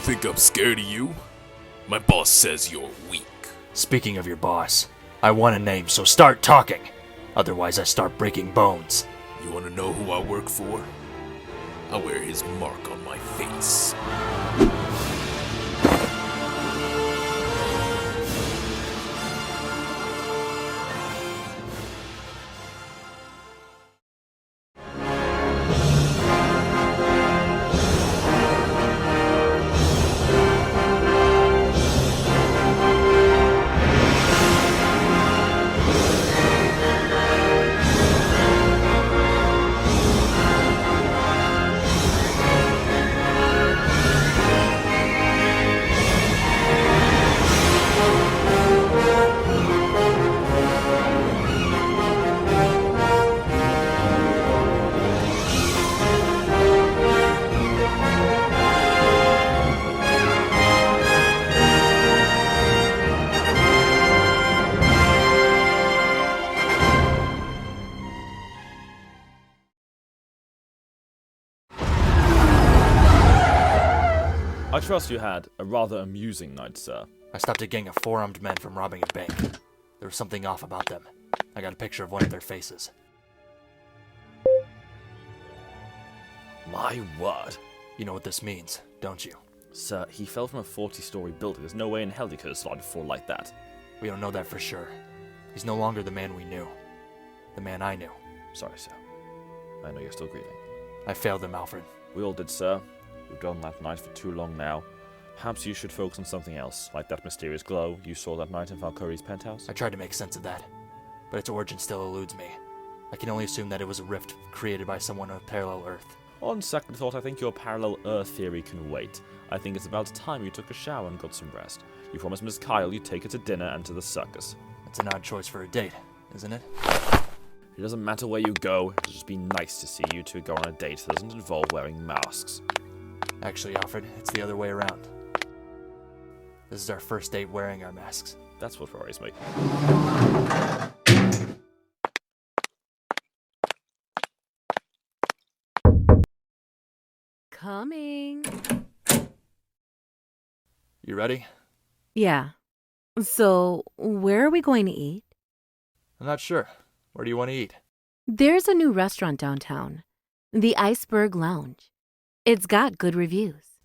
Think I'm scared of you? My boss says you're weak. Speaking of your boss, I want a name, so start talking. Otherwise I start breaking bones. You want to know who I work for? I wear his mark on my face. I trust you had a rather amusing night, sir. I stopped a gang of four-armed men from robbing a bank. There was something off about them. I got a picture of one of their faces. My word. You know what this means, don't you? Sir, he fell from a 40-story building. There's no way in hell he could have started to fall like that. We don't know that for sure. He's no longer the man we knew. The man I knew. Sorry, sir. I know you're still grieving. I failed them, Alfred. We all did, sir. We've done that night for too long now. Perhaps you should focus on something else, like that mysterious glow you saw that night in Falcone's penthouse? I tried to make sense of that, but its origin still eludes me. I can only assume that it was a rift created by someone on a parallel Earth. On second thought, I think your parallel Earth theory can wait. I think it's about time you took a shower and got some rest. You promised Miss Kyle you'd take her to dinner and to the circus. It's an odd choice for a date, isn't it? It doesn't matter where you go, it'll just be nice to see you two go on a date that doesn't involve wearing masks. Actually, Alfred, it's the other way around. This is our first date wearing our masks. That's what worries me. Coming. You ready? Yeah. So, where are we going to eat? I'm not sure. Where do you want to eat? There's a new restaurant downtown. The Iceberg Lounge. It's got good reviews.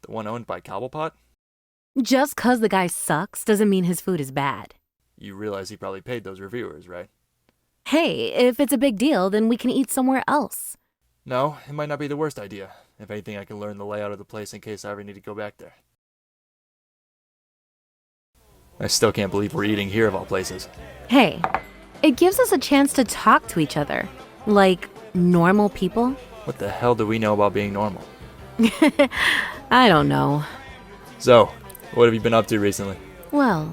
The one owned by Cobblepot? Just 'cause the guy sucks doesn't mean his food is bad. You realize he probably paid those reviewers, right? Hey, if it's a big deal, then we can eat somewhere else. No, it might not be the worst idea. If anything, I can learn the layout of the place in case I ever need to go back there. I still can't believe we're eating here of all places. Hey, it gives us a chance to talk to each other. Like normal people. What the hell do we know about being normal? I don't know. So, what have you been up to recently? Well,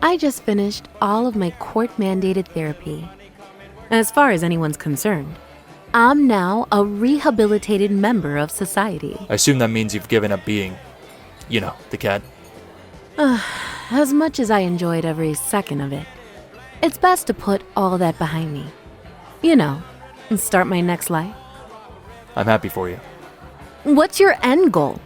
I just finished all of my court-mandated therapy. As far as anyone's concerned, I'm now a rehabilitated member of society. I assume that means you've given up being, you know, the cat. As much as I enjoyed every second of it, it's best to put all that behind me. You know, and start my next life. I'm happy for you. What's your end goal?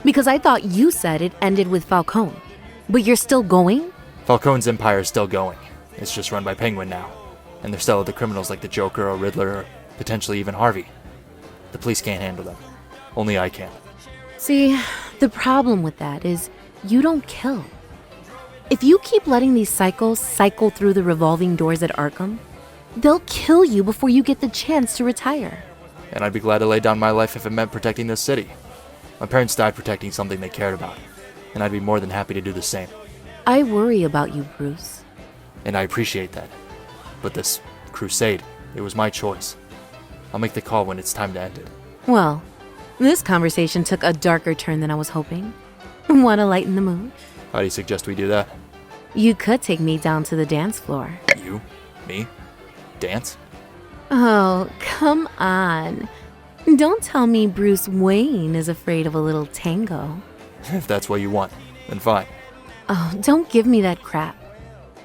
Because I thought you said it ended with Falcone. But you're still going? Falcone's empire is still going. It's just run by Penguin now. And there's still other criminals like the Joker or Riddler or potentially even Harvey. The police can't handle them. Only I can. See, the problem with that is you don't kill. If you keep letting these psychos cycle through the revolving doors at Arkham, they'll kill you before you get the chance to retire. And I'd be glad to lay down my life if it meant protecting this city. My parents died protecting something they cared about, and I'd be more than happy to do the same. I worry about you, Bruce. And I appreciate that. But this crusade, it was my choice. I'll make the call when it's time to end it. Well, this conversation took a darker turn than I was hoping. Want to lighten the mood? How do you suggest we do that? You could take me down to the dance floor. You? Me? Dance? Oh, come on. Don't tell me Bruce Wayne is afraid of a little tango. If that's what you want, then fine. Oh, don't give me that crap.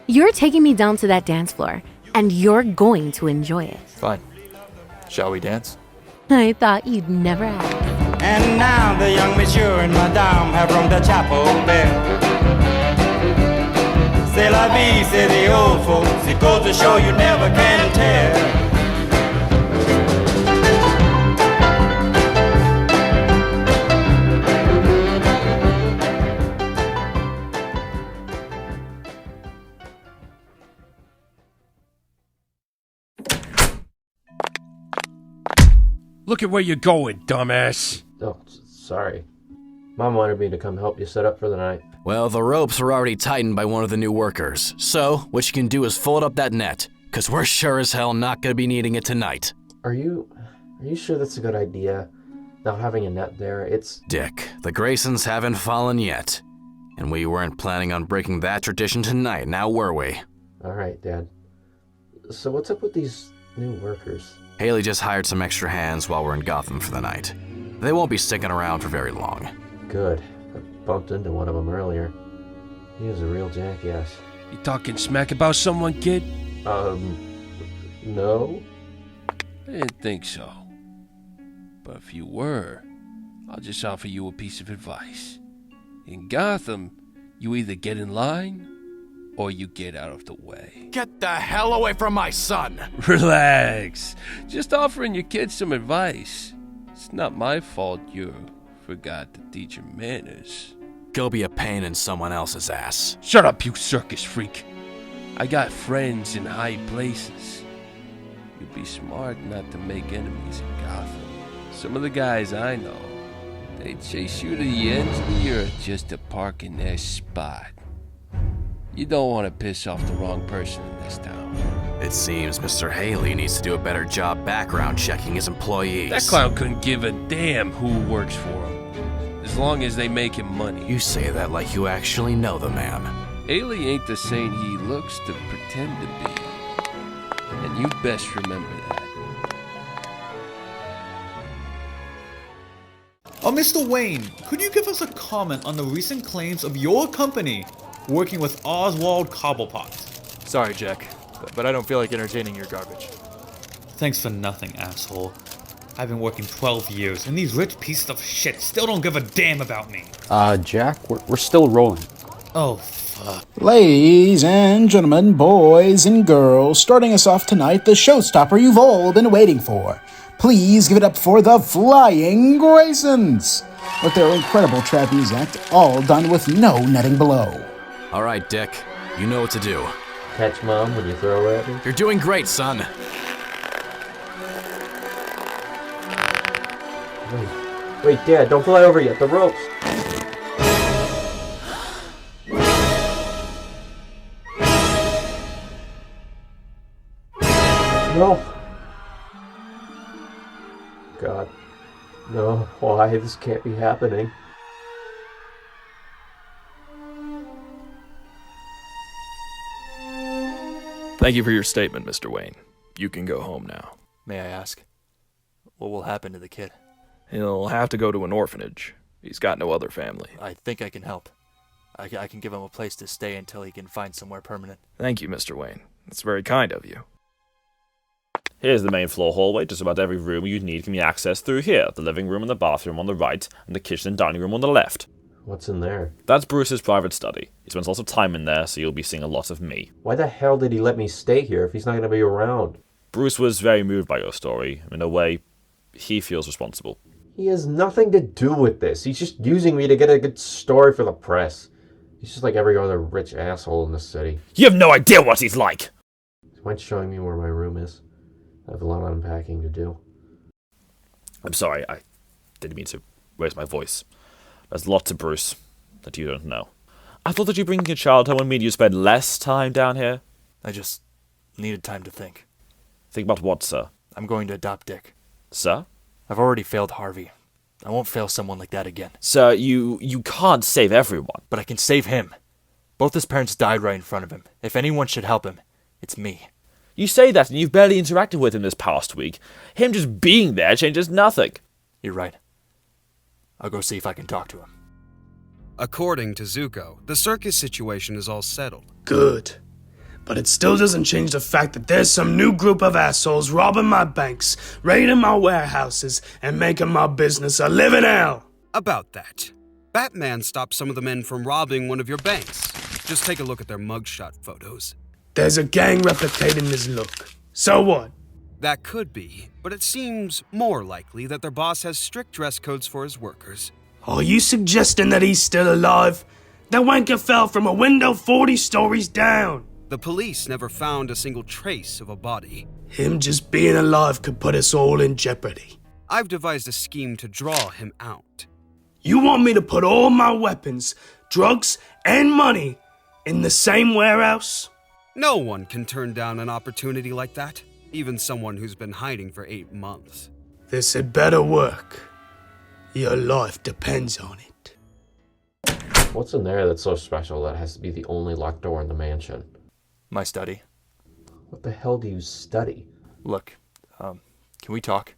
You're taking me down to that dance floor, and you're going to enjoy it. Fine. Shall we dance? I thought you'd never ask. And now the young monsieur and madame have rung the chapel bell. C'est la vie, say the old folks. It goes to show you never can tell. Look at where you're going, dumbass. Oh, sorry. Mom wanted me to come help you set up for the night. Well, the ropes were already tightened by one of the new workers. So, what you can do is fold up that net, because we're sure as hell not going to be needing it tonight. Are you sure that's a good idea? Not having a net there, it's... Dick, the Graysons haven't fallen yet. And we weren't planning on breaking that tradition tonight, now were we? Alright, Dad. So what's up with these new workers? Haley just hired some extra hands while we're in Gotham for the night. They won't be sticking around for very long. Good. I bumped into one of them earlier. He was a real jackass. You talking smack about someone, kid? No? I didn't think so. But if you were, I'll just offer you a piece of advice. In Gotham, you either get in line, or you get out of the way. Get the hell away from my son! Relax. Just offering your kids some advice. It's not my fault you forgot to teach him manners. Go be a pain in someone else's ass. Shut up, you circus freak. I got friends in high places. You'd be smart not to make enemies in Gotham. Some of the guys I know, they chase you to the ends of the earth just to park in their spot. You don't want to piss off the wrong person in this town. It seems Mr. Haley needs to do a better job background checking his employees. That clown couldn't give a damn who works for him, as long as they make him money. You say that like you actually know the man. Haley ain't the saint he looks to pretend to be. And you best remember that. Mr. Wayne, could you give us a comment on the recent claims of your company working with Oswald Cobblepot? Sorry, Jack, but I don't feel like entertaining your garbage. Thanks for nothing, asshole. I've been working 12 years, and these rich pieces of shit still don't give a damn about me. Jack, we're still rolling. Oh, fuck. Ladies and gentlemen, boys and girls, starting us off tonight, the showstopper you've all been waiting for. Please give it up for the Flying Graysons, with their incredible trapeze act, all done with no netting below. All right, Dick, you know what to do. Catch Mom when you throw her at me? You're doing great, son. Wait, Dad, don't fly over yet. The ropes. No. God. No, why? This can't be happening. Thank you for your statement, Mr. Wayne. You can go home now. May I ask, what will happen to the kid? He'll have to go to an orphanage. He's got no other family. I think I can help. I can give him a place to stay until he can find somewhere permanent. Thank you, Mr. Wayne. That's very kind of you. Here's the main floor hallway. Just about every room you'd need can be accessed through here. The living room and the bathroom on the right, and the kitchen and dining room on the left. What's in there? That's Bruce's private study. He spends lots of time in there, so you'll be seeing a lot of me. Why the hell did he let me stay here if he's not going to be around? Bruce was very moved by your story. In a way, he feels responsible. He has nothing to do with this. He's just using me to get a good story for the press. He's just like every other rich asshole in the city. You have no idea what he's like! Do you mind showing me where my room is? I have a lot of unpacking to do. I'm sorry, I didn't mean to raise my voice. There's a lot to Bruce that you don't know. I thought that you bringing a child home would mean you spend less time down here. I just needed time to think. Think about what, sir? I'm going to adopt Dick. Sir? I've already failed Harvey. I won't fail someone like that again. Sir, you can't save everyone. But I can save him. Both his parents died right in front of him. If anyone should help him, it's me. You say that and you've barely interacted with him this past week. Him just being there changes nothing. You're right. I'll go see if I can talk to him. According to Zuko, the circus situation is all settled. Good. But it still doesn't change the fact that there's some new group of assholes robbing my banks, raiding my warehouses, and making my business a living hell. About that, Batman stopped some of the men from robbing one of your banks. Just take a look at their mugshot photos. There's a gang replicating his look. So what? That could be, but it seems more likely that their boss has strict dress codes for his workers. Are you suggesting that he's still alive? That wanker fell from a window 40 stories down. The police never found a single trace of a body. Him just being alive could put us all in jeopardy. I've devised a scheme to draw him out. You want me to put all my weapons, drugs, and money in the same warehouse? No one can turn down an opportunity like that, even someone who's been hiding for 8 months. This had better work. Your life depends on it. What's in there that's so special that it has to be the only locked door in the mansion? My study. What the hell do you study? Look, can we talk?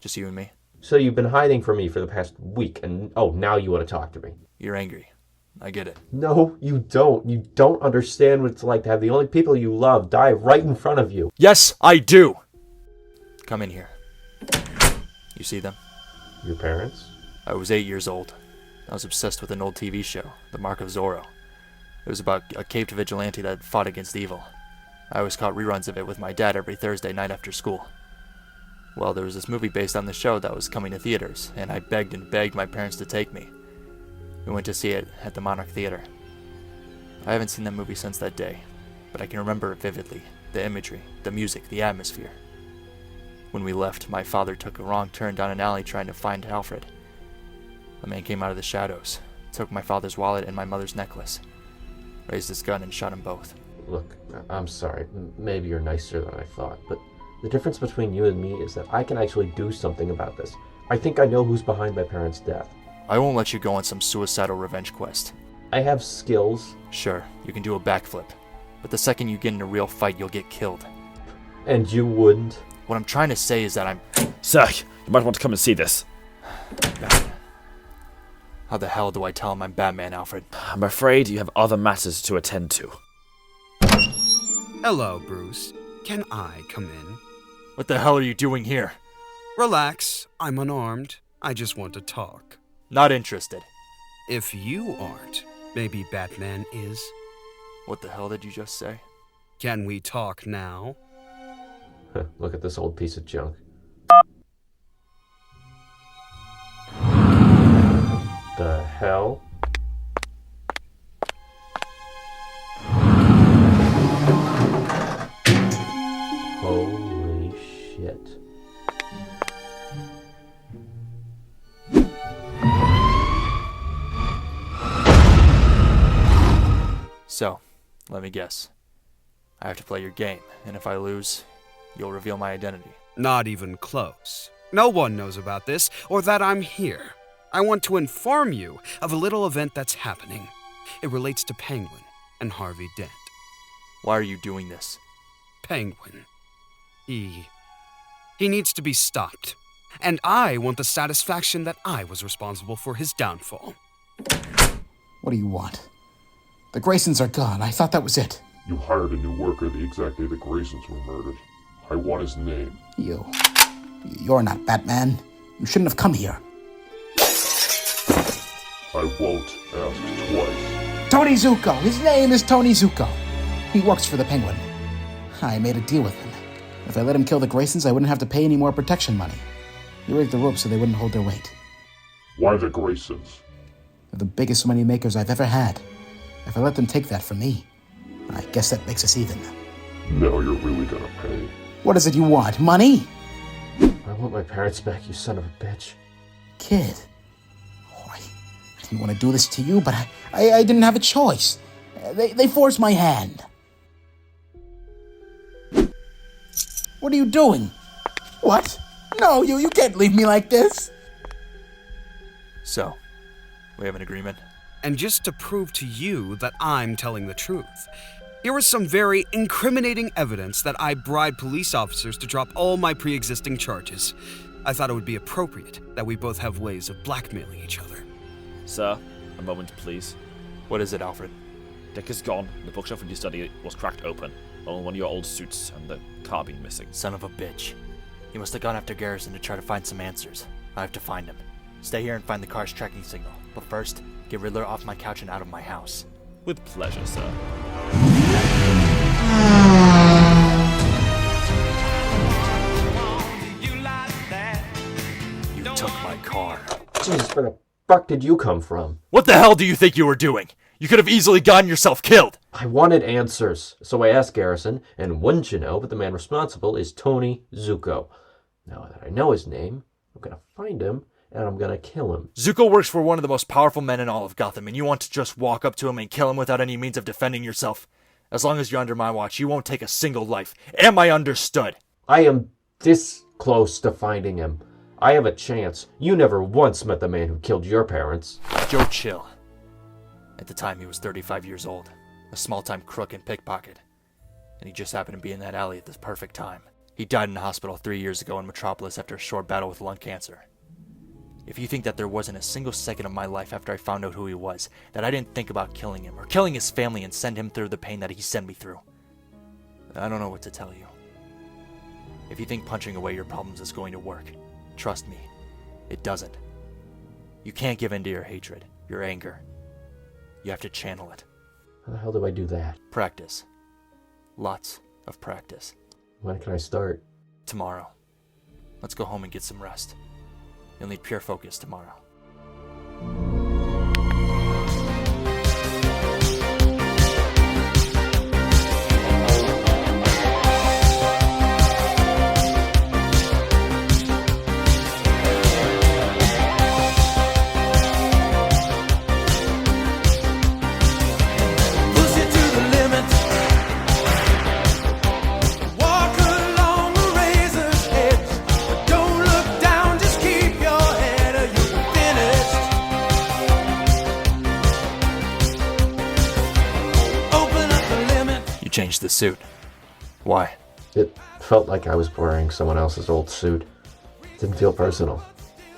Just you and me? So you've been hiding from me for the past week, and now you want to talk to me. You're angry. I get it. No, you don't. You don't understand what it's like to have the only people you love die right in front of you. Yes, I do! Come in here. You see them? Your parents? I was 8 years old. I was obsessed with an old TV show, The Mark of Zorro. It was about a caped vigilante that fought against evil. I always caught reruns of it with my dad every Thursday night after school. Well, there was this movie based on the show that was coming to theaters, and I begged and begged my parents to take me. We went to see it at the Monarch Theater. I haven't seen that movie since that day, but I can remember it vividly. The imagery, the music, the atmosphere. When we left, my father took a wrong turn down an alley trying to find Alfred. A man came out of the shadows, took my father's wallet and my mother's necklace, raised his gun and shot them both. Look, I'm sorry. Maybe you're nicer than I thought, but the difference between you and me is that I can actually do something about this. I think I know who's behind my parents' death. I won't let you go on some suicidal revenge quest. I have skills. Sure, you can do a backflip, but the second you get in a real fight, you'll get killed. And you wouldn't? What I'm trying to say is that I'm... Sir, you might want to come and see this. Batman. How the hell do I tell him I'm Batman, Alfred? I'm afraid you have other matters to attend to. Hello, Bruce. Can I come in? What the hell are you doing here? Relax. I'm unarmed. I just want to talk. Not interested. If you aren't, maybe Batman is. What the hell did you just say? Can we talk now? Look at this old piece of junk. The hell? Holy shit. So, let me guess. I have to play your game, and if I lose, you'll reveal my identity. Not even close. No one knows about this, or that I'm here. I want to inform you of a little event that's happening. It relates to Penguin and Harvey Dent. Why are you doing this? Penguin. He needs to be stopped. And I want the satisfaction that I was responsible for his downfall. What do you want? The Graysons are gone. I thought that was it. You hired a new worker the exact day the Graysons were murdered. I want his name. You're not Batman. You shouldn't have come here. I won't ask twice. Tony Zuko! His name is Tony Zuko. He works for the Penguin. I made a deal with him. If I let him kill the Graysons, I wouldn't have to pay any more protection money. He rigged the ropes so they wouldn't hold their weight. Why the Graysons? They're the biggest money makers I've ever had. If I let them take that from me, I guess that makes us even. No, you're really gonna pay. What is it you want? Money? I want my parents back, you son of a bitch. Kid. Oh, I didn't want to do this to you, but I didn't have a choice. They forced my hand. What are you doing? What? No, you can't leave me like this. So, we have an agreement? And just to prove to you that I'm telling the truth, here is some very incriminating evidence that I bribed police officers to drop all my pre-existing charges. I thought it would be appropriate that we both have ways of blackmailing each other. Sir, a moment, please. What is it, Alfred? Dick is gone. The bookshelf in your study was cracked open. Only one of your old suits and the carbine missing. Son of a bitch. He must have gone after Garrison to try to find some answers. I have to find him. Stay here and find the car's tracking signal. But first, get Riddler off my couch and out of my house. With pleasure, sir. You took my car. Jeez, where the fuck did you come from? What the hell do you think you were doing? You could have easily gotten yourself killed. I wanted answers, so I asked Garrison, and wouldn't you know, but the man responsible is Tony Zuko. Now that I know his name, I'm gonna find him, and I'm gonna kill him. Zuko works for one of the most powerful men in all of Gotham, and you want to just walk up to him and kill him without any means of defending yourself? As long as you're under my watch, you won't take a single life. Am I understood? I am this close to finding him. I have a chance. You never once met the man who killed your parents. Joe Chill. At the time, he was 35 years old, a small-time crook and pickpocket. And he just happened to be in that alley at the perfect time. He died in a hospital 3 years ago in Metropolis after a short battle with lung cancer. If you think that there wasn't a single second of my life after I found out who he was, that I didn't think about killing him, or killing his family and send him through the pain that he sent me through, I don't know what to tell you. If you think punching away your problems is going to work, trust me, it doesn't. You can't give in to your hatred, your anger. You have to channel it. How the hell do I do that? Practice. Lots of practice. When can I start? Tomorrow. Let's go home and get some rest. You'll need pure focus tomorrow. Change the suit. Why? It felt like I was wearing someone else's old suit. It didn't feel personal.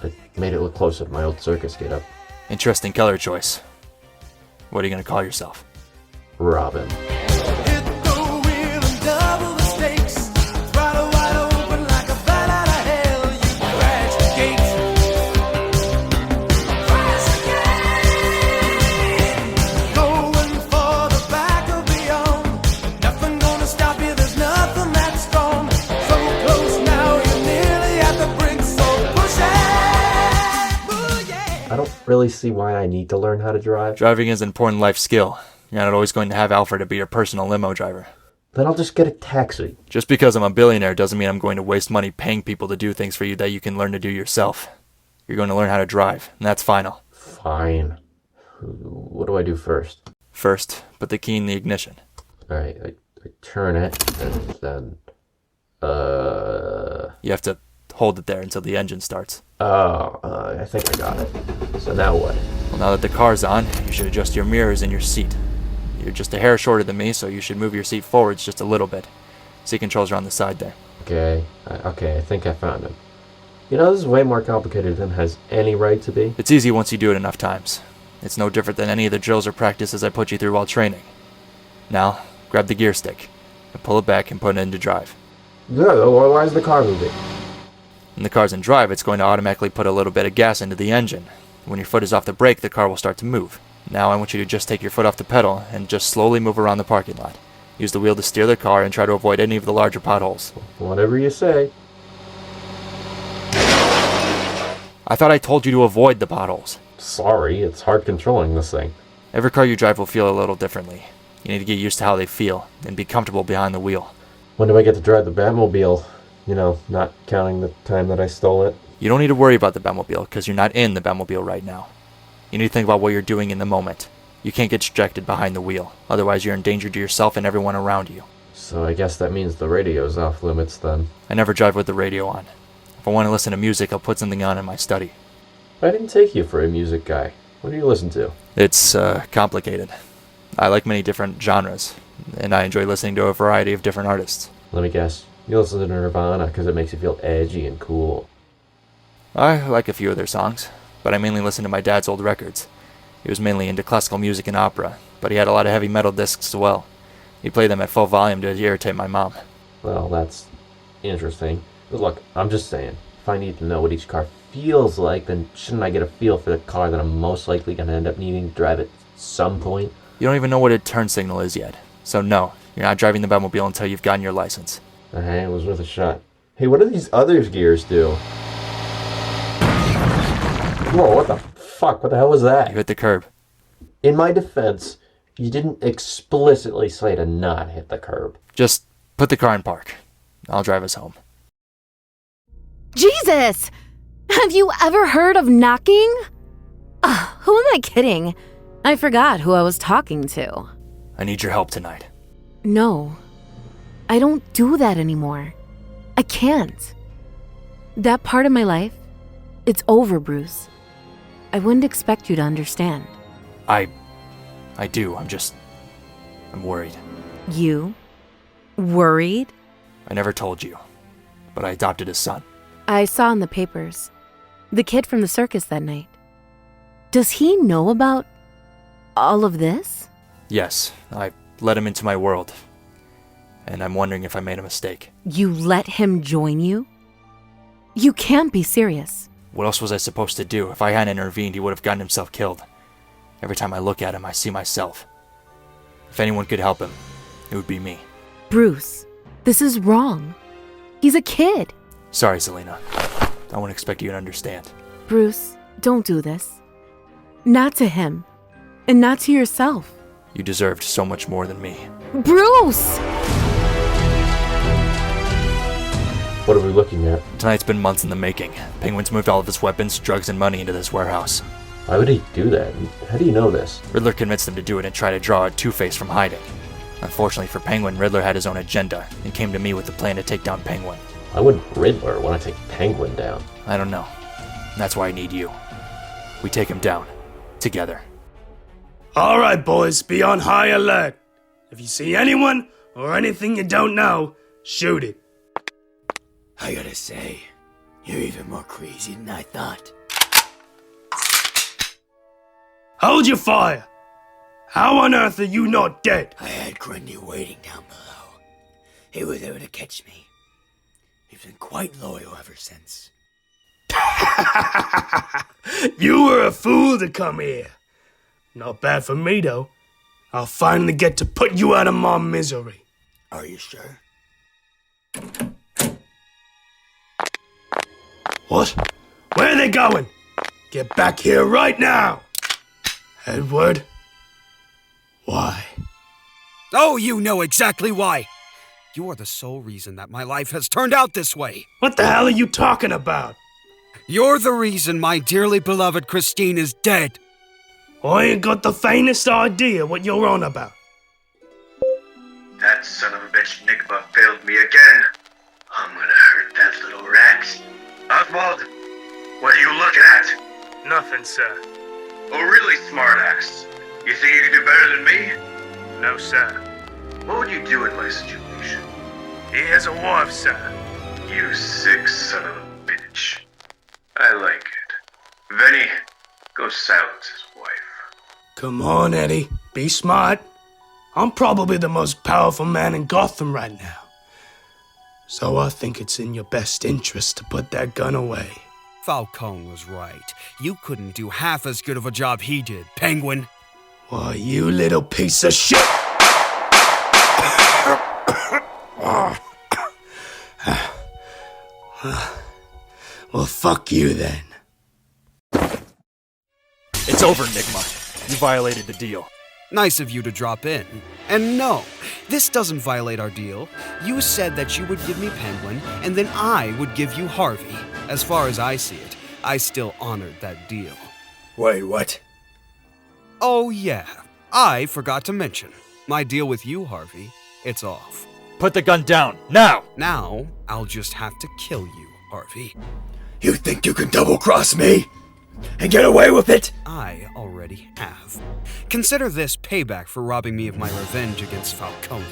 It made it look closer to my old circus getup. Interesting color choice. What are you gonna call yourself? Robin. Really see why I need to learn how to drive. Driving is an important life skill. You're not always going to have Alfred to be your personal limo driver. Then I'll just get a taxi. Just because I'm a billionaire doesn't mean I'm going to waste money paying people to do things for you that you can learn to do yourself. You're going to learn how to drive, and that's final. Fine. What do I do first? First, put the key in the ignition. Alright, I turn it, and then... You have to hold it there until the engine starts. I think I got it. So now what? Well, now that the car's on, you should adjust your mirrors in your seat. You're just a hair shorter than me, so you should move your seat forwards just a little bit. Seat controls are on the side there. Okay, I think I found him. You know, this is way more complicated than it has any right to be. It's easy once you do it enough times. It's no different than any of the drills or practices I put you through while training. Now, grab the gear stick, and pull it back and put it into drive. Good, why is the car moving? When the car's in drive, it's going to automatically put a little bit of gas into the engine. When your foot is off the brake, the car will start to move. Now I want you to just take your foot off the pedal and just slowly move around the parking lot. Use the wheel to steer the car and try to avoid any of the larger potholes. Whatever you say. I thought I told you to avoid the potholes. Sorry, it's hard controlling this thing. Every car you drive will feel a little differently. You need to get used to how they feel and be comfortable behind the wheel. When do I get to drive the Batmobile? You know, not counting the time that I stole it. You don't need to worry about the Batmobile because you're not in the Batmobile right now. You need to think about what you're doing in the moment. You can't get distracted behind the wheel. Otherwise, you're in danger to yourself and everyone around you. So I guess that means the radio's off limits then. I never drive with the radio on. If I want to listen to music, I'll put something on in my study. I didn't take you for a music guy. What do you listen to? It's complicated. I like many different genres, and I enjoy listening to a variety of different artists. Let me guess. You listen to Nirvana because it makes you feel edgy and cool. I like a few of their songs, but I mainly listen to my dad's old records. He was mainly into classical music and opera, but he had a lot of heavy metal discs as well. He played them at full volume to irritate my mom. Well, that's interesting. But look, I'm just saying, if I need to know what each car feels like, then shouldn't I get a feel for the car that I'm most likely going to end up needing to drive at some point? You don't even know what a turn signal is yet. So no, you're not driving the Batmobile until you've gotten your license. It was worth a shot. Hey, what do these other gears do? Whoa, what the fuck? What the hell was that? You hit the curb. In my defense, you didn't explicitly say to not hit the curb. Just put the car in park. I'll drive us home. Jesus! Have you ever heard of knocking? Who am I kidding? I forgot who I was talking to. I need your help tonight. No. I don't do that anymore. I can't. That part of my life, it's over, Bruce. I wouldn't expect you to understand. I do. I'm worried. You? Worried? I never told you, but I adopted a son. I saw in the papers. The kid from the circus that night. Does he know about all of this? Yes, I let him into my world, and I'm wondering if I made a mistake. You let him join you? You can't be serious. What else was I supposed to do? If I hadn't intervened, he would have gotten himself killed. Every time I look at him, I see myself. If anyone could help him, it would be me. Bruce, this is wrong. He's a kid. Sorry, Selena. I wouldn't expect you to understand. Bruce, don't do this. Not to him. And not to yourself. You deserved so much more than me. Bruce! What are we looking at? Tonight's been months in the making. Penguin's moved all of his weapons, drugs, and money into this warehouse. Why would he do that? How do you know this? Riddler convinced him to do it and try to draw a Two-Face from hiding. Unfortunately for Penguin, Riddler had his own agenda and came to me with the plan to take down Penguin. Why would Riddler want to take Penguin down? I don't know. That's why I need you. We take him down. Together. All right, boys, be on high alert. If you see anyone or anything you don't know, shoot it. I gotta say, you're even more crazy than I thought. Hold your fire! How on earth are you not dead? I had Grundy waiting down below. He was able to catch me. He's been quite loyal ever since. You were a fool to come here. Not bad for me, though. I'll finally get to put you out of my misery. Are you sure? What? Where are they going? Get back here right now! Edward? Why? Oh, you know exactly why. You are the sole reason that my life has turned out this way. What the hell are you talking about? You're the reason my dearly beloved Christine is dead. I ain't got the faintest idea what you're on about. That son of a bitch Nigma failed me again. I'm gonna hurt that little rat. Oswald, what are you looking at? Nothing, sir. Oh, really, smartass? You think you can do better than me? No, sir. What would you do in my situation? He has a wife, sir. You sick son of a bitch. I like it. Venny, go silence his wife. Come on, Eddie. Be smart. I'm probably the most powerful man in Gotham right now. So I think it's in your best interest to put that gun away. Falcone was right. You couldn't do half as good of a job he did, Penguin. Why, you little piece of shit! Well, fuck you then. It's over, Nigma. You violated the deal. Nice of you to drop in. And no, this doesn't violate our deal. You said that you would give me Penguin, and then I would give you Harvey. As far as I see it, I still honored that deal. Wait, what? Oh yeah, I forgot to mention. My deal with you, Harvey, it's off. Put the gun down, now! Now, I'll just have to kill you, Harvey. You think you can double-cross me? And get away with it? I already have. Consider this payback for robbing me of my revenge against Falcone.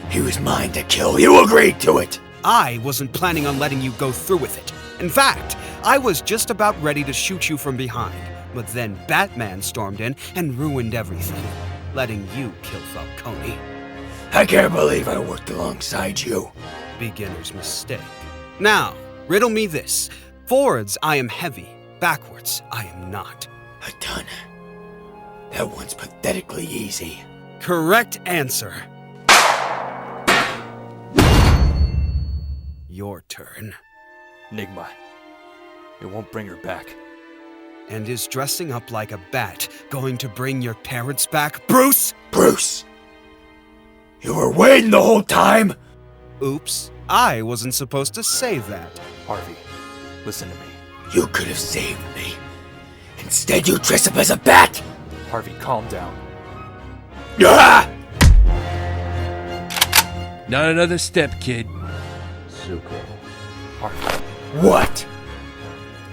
He was mine to kill. You agreed to it. I wasn't planning on letting you go through with it. In fact, I was just about ready to shoot you from behind. But then Batman stormed in and ruined everything, letting you kill Falcone. I can't believe I worked alongside you. Beginner's mistake. Now, riddle me this. Forwards, I am heavy. Backwards, I am not. A ton. That one's pathetically easy. Correct answer. Your turn. Nigma. It won't bring her back. And is dressing up like a bat going to bring your parents back, Bruce? Bruce! You were waiting the whole time? Oops. I wasn't supposed to say that. Harvey, listen to me. You could have saved me. Instead, you dress up as a bat! Harvey, calm down. Ah! Not another step, kid. Zuko. Harvey. What?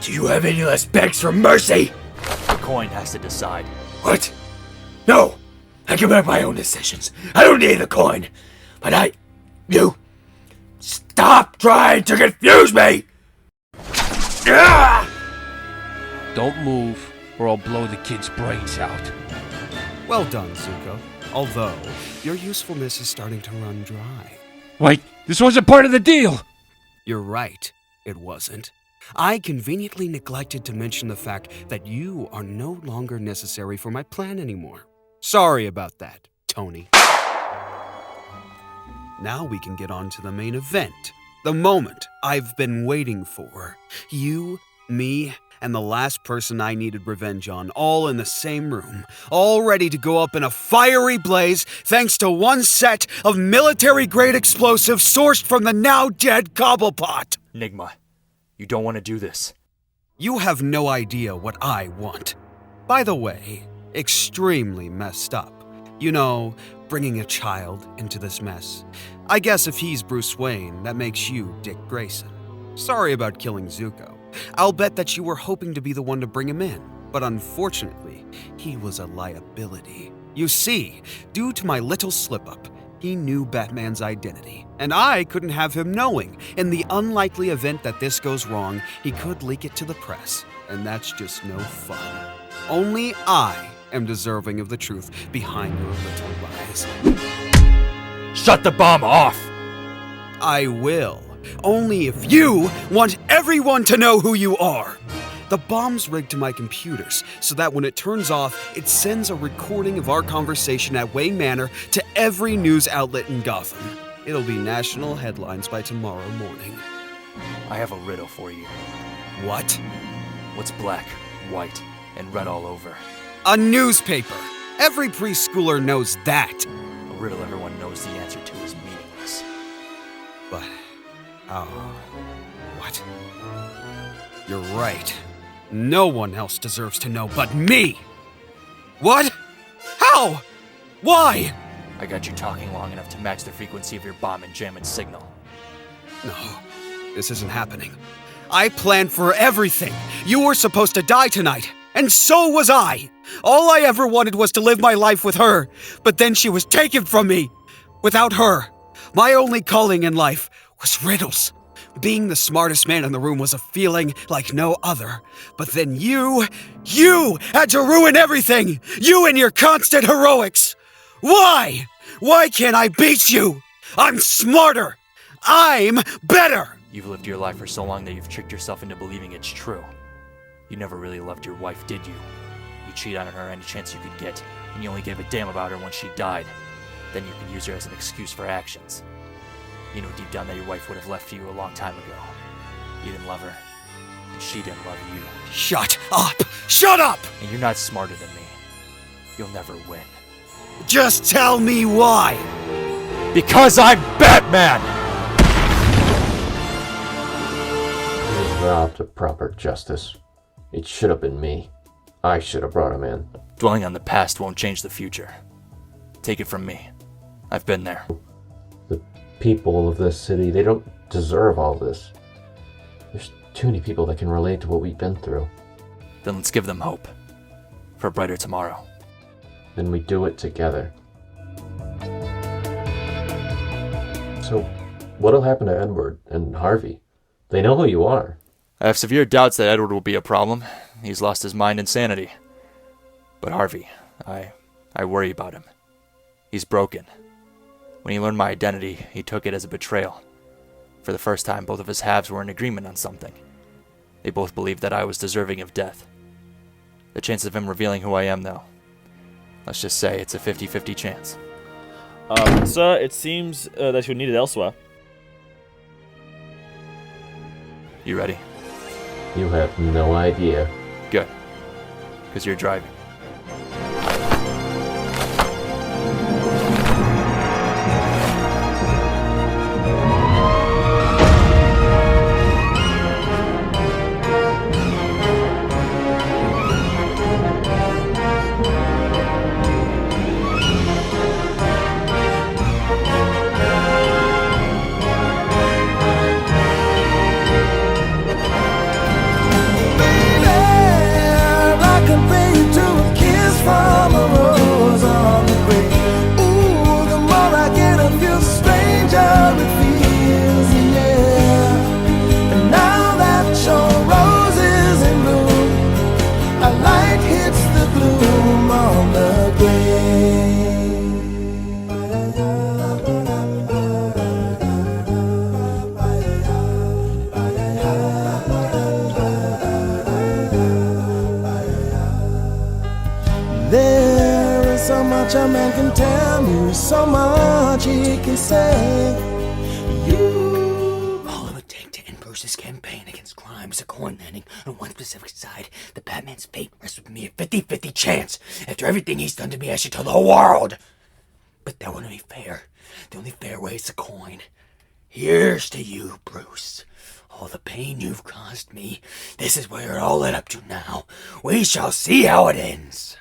Do you have any less begs for mercy? The coin has to decide. What? No! I can make my own decisions. I don't need the coin. But you... Stop trying to confuse me! Ah! Don't move, or I'll blow the kid's brains out. Well done, Zuko. Although, your usefulness is starting to run dry. Wait, this wasn't part of the deal! You're right, it wasn't. I conveniently neglected to mention the fact that you are no longer necessary for my plan anymore. Sorry about that, Tony. Now we can get on to the main event. The moment I've been waiting for. You, me, and the last person I needed revenge on, all in the same room, all ready to go up in a fiery blaze thanks to one set of military-grade explosives sourced from the now-dead Cobblepot. Nigma, you don't want to do this. You have no idea what I want. By the way, extremely messed up. You know, bringing a child into this mess. I guess if he's Bruce Wayne, that makes you Dick Grayson. Sorry about killing Zuko. I'll bet that you were hoping to be the one to bring him in, but unfortunately, he was a liability. You see, due to my little slip-up, he knew Batman's identity, and I couldn't have him knowing. In the unlikely event that this goes wrong, he could leak it to the press, and that's just no fun. Only I am deserving of the truth behind your little lies. Shut the bomb off! I will. Only if you want everyone to know who you are. The bomb's rigged to my computers so that when it turns off, it sends a recording of our conversation at Wayne Manor to every news outlet in Gotham. It'll be national headlines by tomorrow morning. I have a riddle for you. What? What's black, white, and red all over? A newspaper. Every preschooler knows that. A riddle everyone knows the answer to is meaningless. But, what? You're right. No one else deserves to know but me! What? How? Why? I got you talking long enough to match the frequency of your bomb and jam its signal. No, this isn't happening. I planned for everything. You were supposed to die tonight, and so was I. All I ever wanted was to live my life with her, but then she was taken from me. Without her, my only calling in life was riddles. Being the smartest man in the room was a feeling like no other. But then you had to ruin everything! You and your constant heroics! Why? Why can't I beat you? I'm smarter! I'm better! You've lived your life for so long that you've tricked yourself into believing it's true. You never really loved your wife, did you? You cheated on her any chance you could get, and you only gave a damn about her when she died. Then you could use her as an excuse for actions. You know deep down that your wife would have left for you a long time ago. You didn't love her, and she didn't love you. Shut up! Shut up! And you're not smarter than me. You'll never win. Just tell me why! Because I'm Batman! He was robbed of proper justice. It should have been me. I should have brought him in. Dwelling on the past won't change the future. Take it from me. I've been there. The people of this city, they don't deserve all this. There's too many people that can relate to what we've been through. Then let's give them hope. For a brighter tomorrow. Then we do it together. So, what'll happen to Edward and Harvey? They know who you are. I have severe doubts that Edward will be a problem. He's lost his mind and sanity. But Harvey, I worry about him. He's broken. When he learned my identity, he took it as a betrayal. For the first time, both of his halves were in agreement on something. They both believed that I was deserving of death. The chance of him revealing who I am, though, let's just say it's a 50-50 chance. Sir, it seems that you're needed elsewhere. You ready? You have no idea. Good. Because you're driving. There is so much a man can tell me, so much he can say. All it would take to end Bruce's campaign against crime is a coin landing on one specific side. The Batman's fate rests with me a 50-50 chance. After everything he's done to me, I should tell the whole world. But that wouldn't be fair. The only fair way is a coin. Here's to you, Bruce. All the pain you've caused me. This is where it all led up to now. We shall see how it ends.